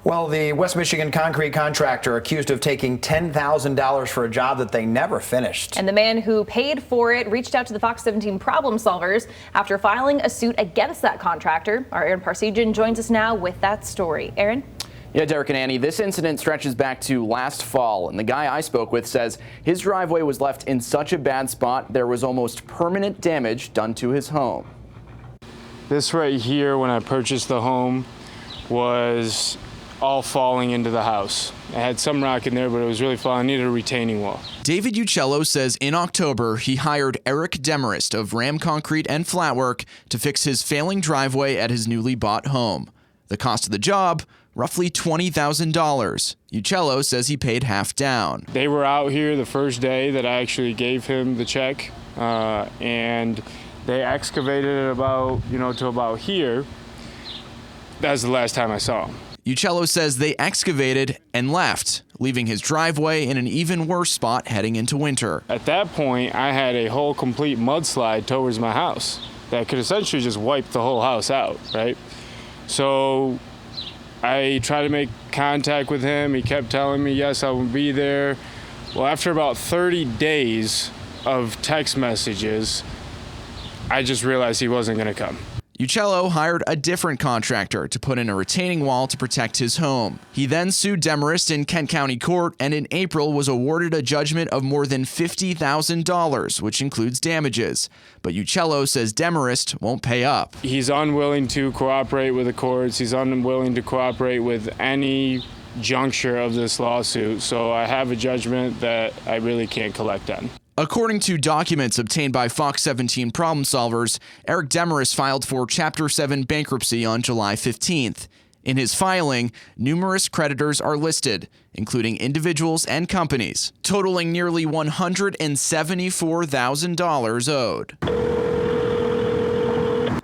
Well, the West Michigan concrete contractor accused of taking $10,000 for a job that they never finished. And the man who paid for it reached out to the Fox 17 problem solvers after filing a suit against that contractor. Our Aaron Parsegian joins us now with that story. Aaron? Yeah, Derek and Annie, this incident stretches back to last fall, and the guy I spoke with says his driveway was left in such a bad spot there was almost permanent damage done to his home. This right here, when I purchased the home, was all falling into the house. I had some rock in there, but it was really falling. I needed a retaining wall. David Uccello says in October he hired Eric Demarest of Ram Concrete and Flatwork to fix his failing driveway at his newly bought home. The cost of the job, roughly $20,000. Uccello says he paid half down. They were out here the first day that I actually gave him the check, and they excavated it about, to about here. That was the last time I saw him. Uccello says they excavated and left, leaving his driveway in an even worse spot heading into winter. At that point, I had a whole complete mudslide towards my house that could essentially just wipe the whole house out, right? So I tried to make contact with him. He kept telling me, yes, I will be there. Well, after about 30 days of text messages, I just realized he wasn't going to come. Uccello hired a different contractor to put in a retaining wall to protect his home. He then sued Demarest in Kent County Court and in April was awarded a judgment of more than $50,000, which includes damages. But Uccello says Demarest won't pay up. He's unwilling to cooperate with the courts. He's unwilling to cooperate with any juncture of this lawsuit. So I have a judgment that I really can't collect on. According to documents obtained by Fox 17 problem solvers, Eric Demarest filed for Chapter 7 bankruptcy on July 15th. In his filing, numerous creditors are listed, including individuals and companies, totaling nearly $174,000 owed.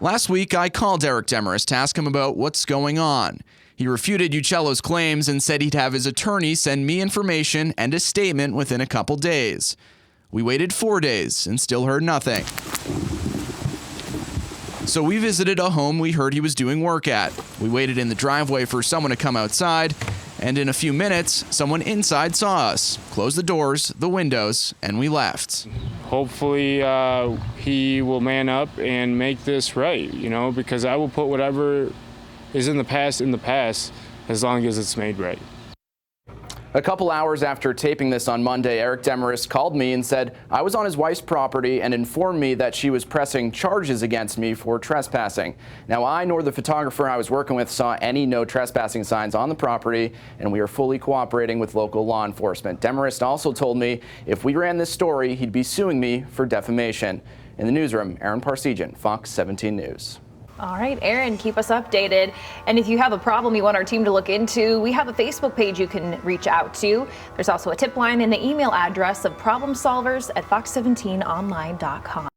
Last week, I called Eric Demarest to ask him about what's going on. He refuted Uccello's claims and said he'd have his attorney send me information and a statement within a couple days. We waited 4 days and still heard nothing. So we visited a home we heard he was doing work at. We waited in the driveway for someone to come outside, and in a few minutes, someone inside saw us, closed the doors, the windows, and we left. Hopefully he will man up and make this right, because I will put whatever is in the past as long as it's made right. A couple hours after taping this on Monday, Eric Demarest called me and said I was on his wife's property and informed me that she was pressing charges against me for trespassing. Now, I nor the photographer I was working with saw any no trespassing signs on the property, and we are fully cooperating with local law enforcement. Demarest also told me if we ran this story, he'd be suing me for defamation. In the newsroom, Aaron Parsegian, Fox 17 News. All right, Aaron, keep us updated. And if you have a problem you want our team to look into, we have a Facebook page you can reach out to. There's also a tip line and the email address of problemsolvers@fox17online.com.